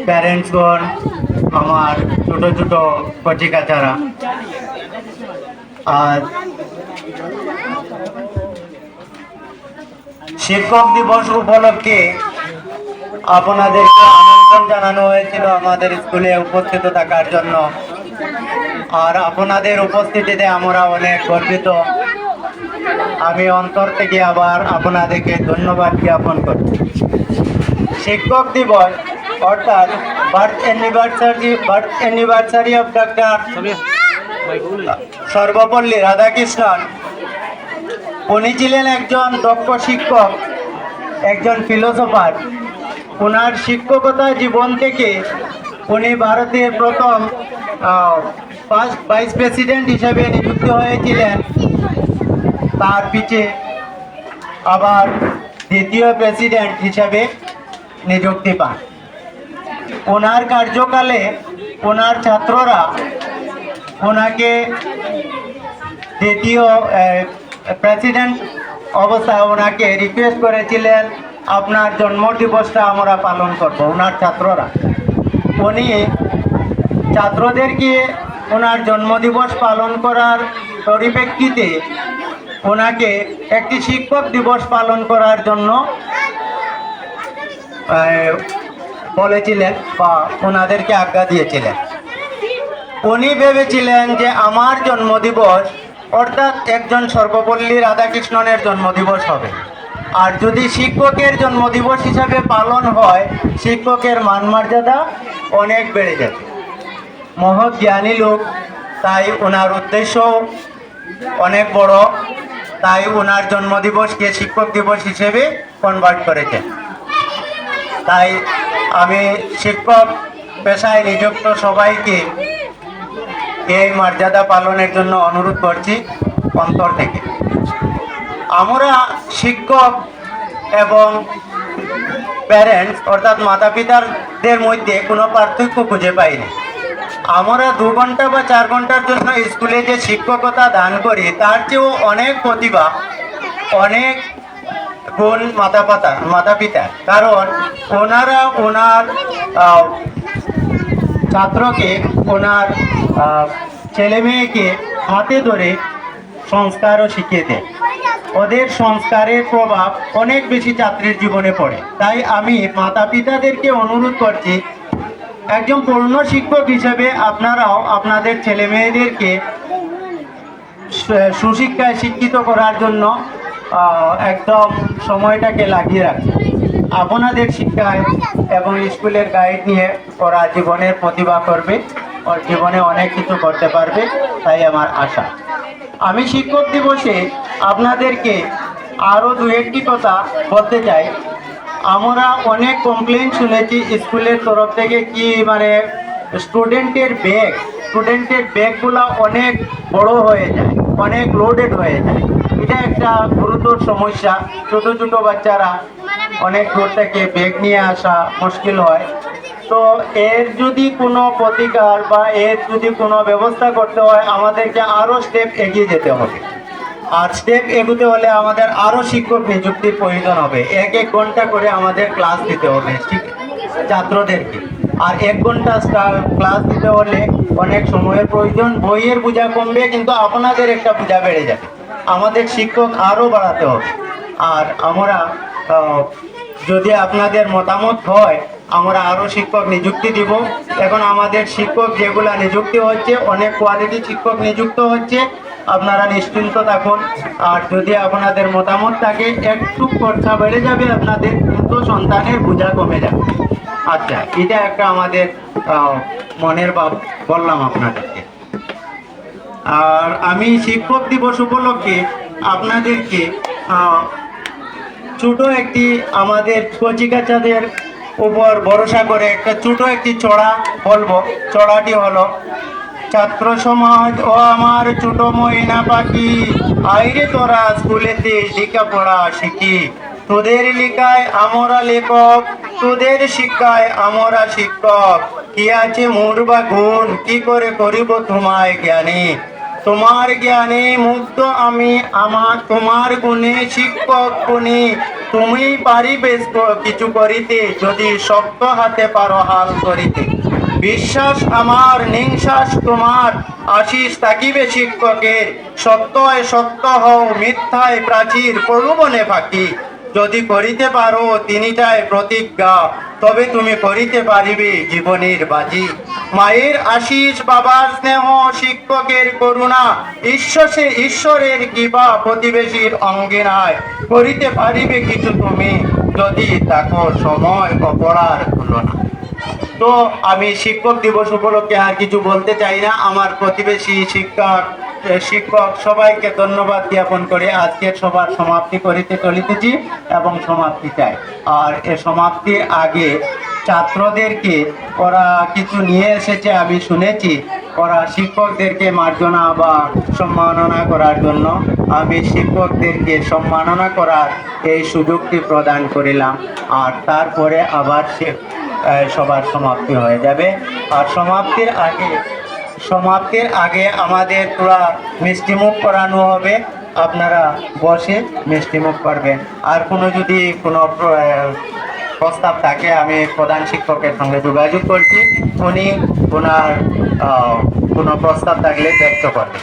প্যারেন্টসগণ, আমার ছোট ছোট কচিকাচারা, আর শিক্ষক দিবস উপলক্ষে আপনাদেরকে আমন্ত্রণ জানানো হয়েছিল আমাদের স্কুলে উপস্থিত থাকার জন্য। আর আপনাদের উপস্থিতিতে আমরা অনেক গর্বিত। আমি অন্তর থেকে আবার আপনাদেরকে ধন্যবাদ জ্ঞাপন করছি। শিক্ষক দিবস অর্থাৎ birth anniversary of doctor Sarvepalli Radhakrishnan. উনি ছিলেন একজন দক্ষ শিক্ষক, একজন ফিলোসফার। ওনার শিক্ষকতা জীবন থেকে উনি ভারতের প্রথম ফার্স্ট ভাইস প্রেসিডেন্ট হিসেবে নিযুক্ত হয়েছিলেন। তার পিছে আবার দ্বিতীয় প্রেসিডেন্ট হিসেবে নিযুক্তি পান। ওনার কার্যকালে ওনার ছাত্ররা ওনাকে দ্বিতীয় প্রেসিডেন্ট অবস্থায় ওনাকে রিকোয়েস্ট করেছিলেন, আপনার জন্মদিবসটা আমরা পালন করব। ওনার ছাত্ররা, উনি ছাত্রদেরকে ওনার জন্মদিবস পালন করার পরিপ্রেক্ষিতে ওনাকে একটি শিক্ষক দিবস পালন করার জন্য বলেছিলেন বা ওনাদেরকে আজ্ঞা দিয়েছিলেন। উনি ভেবেছিলেন যে আমার জন্মদিবস অর্থাৎ একজন সর্বপল্লী রাধাকৃষ্ণনের জন্মদিবস হবে, আর যদি শিক্ষকের জন্মদিবস হিসাবে পালন হয় শিক্ষকের মান মর্যাদা অনেক বেড়ে যাবে। মহৎ জ্ঞানী লোক, তাই ওনার উদ্দেশ্য অনেক বড়, তাই ওনার জন্মদিবসকে শিক্ষক দিবস হিসেবে কনভার্ট করেছেন। তাই আমি শিক্ষক পেশায় নিযুক্ত সবাইকে এই মর্যাদা পালনের জন্য অনুরোধ করছি অন্তর থেকে। আমরা শিক্ষক এবং প্যারেন্টস অর্থাৎ মাতা পিতাদের মধ্যে কোনো পার্থক্য খুঁজে পাই না। আমরা 2 ঘন্টা বা 4 ঘন্টার জন্য স্কুলে যে শিক্ষকতা দান করি তার চেয়েও অনেক প্রতিভা, অনেক গুণ মাতা পিতা, কারণ ওনারা ওনার ছাত্রকে, ওনার ছেলে মেয়েকে হাতে ধরে সংস্কারও শিখিয়ে দেয়। ওদের সংস্কারের প্রভাব অনেক বেশি ছাত্রের জীবনে পড়ে। তাই আমি মাতা পিতাদেরকে অনুরোধ করছি, একজন পূর্ণ শিক্ষক হিসেবে আপনারাও আপনাদের ছেলে মেয়েদেরকে সুশিক্ষায় শিক্ষিত করার জন্য একদম সময়টাকে লাগিয়ে রাখবেন। আপনাদের শিক্ষায় এবং স্কুলের গাইড নিয়ে ওরা জীবনের প্রতিভা করবে, ওর জীবনে অনেক কিছু করতে পারবে, তাই আমার আশা। আমি শিক্ষক দিবসে আপনাদেরকে আরও 2-1টি কথা বলতে চাই। আমরা অনেক কমপ্লেন শুনেছি স্কুলের তরফ থেকে, কি মানে স্টুডেন্টের ব্যাগগুলো অনেক বড় হয়ে যায়, অনেক লোডেড হয়ে যায়। এটা একটা গুরুতর সমস্যা। ছোট ছোট বাচ্চারা অনেক দূর থেকে ব্যাগ নিয়ে আসা মুশকিল হয়। তো এর যদি কোনো প্রতিকার বা এর যদি কোনো ব্যবস্থা করতে হয় আমাদেরকে আরও স্টেপ এগিয়ে যেতে হবে। আর স্টেপ এগোতে হলে আমাদের আরও শিক্ষক নিযুক্তির প্রয়োজন হবে। 1 ঘন্টা করে আমাদের ক্লাস দিতে হবে ছাত্রদেরকে। আর 1 ঘন্টা ক্লাস দিতে হলে অনেক সময়ের প্রয়োজন। বইয়ের বোঝা কমবে, কিন্তু আপনাদের একটা বোঝা বেড়ে যাবে। আমাদের শিক্ষক আরও বাড়াতে হবে। আর আমরা যদি আপনাদের মতামত হয় আমরা আরও শিক্ষক নিযুক্তি দিব। এখন আমাদের শিক্ষক যেগুলা নিযুক্তি হচ্ছে, অনেক কোয়ালিটি শিক্ষক নিযুক্ত হচ্ছে, আপনারা নিশ্চিন্ত থাকুন। আর যদি আপনাদের মতামত থাকে একটু খরচা বেড়ে যাবে আপনাদের, কিন্তু সন্তানের বোঝা কমে যাবে। আচ্ছা, এটা একটা আমাদের মনের ভাব বললাম আপনাদেরকে। আর আমি শিক্ষক দিবস উপলক্ষে আপনাদেরকে ছোট একটি আমাদের কচিকাচাদের উপর ভরসা করে একটা ছোট একটি চড়া বলবো। চড়াটি হলো, ছাত্র সমাজ ও আমার ছোট ময়না পাখি, আইরে তোরা স্কুলেতে লেখাপড়া শিখি। তোদের লেখায় আমরা লেখক, তোদের শিক্ষায় আমরা শিক্ষক। কি আছে মোর বা গুণ, কি করে করিব তোমায় জ্ঞানী। তোমার জ্ঞানে মুগ্ধ আমি, আমার তোমার গুণে শিক্ষক গুণী। তুমি পারিবে কিছু করিতে, যদি শক্ত হাতে পারো হাল করিতে। বিশ্বাস আমার, নিঃশ্বাস তোমার, আশিস থাকিবে শিক্ষকের। সত্যয় সত্য হও, মিথ্যায় প্রাচীর প্রলোভনে ফাঁকি। যদি করিতে পারো তিনিটায় প্রতিজ্ঞা, তবে তুমি করিতে পারিবে জীবনের বাজি। মায়ের আশিস, বাবার স্নেহ, শিক্ষকের করুণা, ঈশ্বরের কৃপা প্রতিবেশীর অঙ্গে নাই। করিতে পারিবে কিছু তুমি, যদি তাকো সময় অপরার তুলনা। তো আমি শিক্ষক দিবস উপলক্ষে আর কিছু বলতে চাই না। আমার প্রতিবেশী শিক্ষক সবাইকে ধন্যবাদ জ্ঞাপন করে আজকের সবার সমাপ্তি করিতে চলিতেছি এবং সমাপ্তি চাই। আর এ সমাপ্তির আগে ছাত্রদেরকে ওরা কিছু নিয়ে এসেছে, আমি শুনেছি। ওরা শিক্ষকদেরকে মার্জনা বা সম্মাননা করার জন্য আমি শিক্ষকদেরকে সম্মাননা করার এই সুযোগটি প্রদান করিলাম। আর তারপরে আবার সবার সমাপ্তি হয়ে যাবে। আর সমাপ্তির আগে আমাদের পুরা মিষ্টিমুখ করানো হবে। আপনারা বসে মিষ্টিমুখ করবেন। আর যদি কোনো প্রস্তাব থাকে, আমি প্রধান শিক্ষকের সঙ্গে যোগাযোগ করছি, উনি ওনার কোনো প্রস্তাব থাকলে ব্যক্ত করবেন।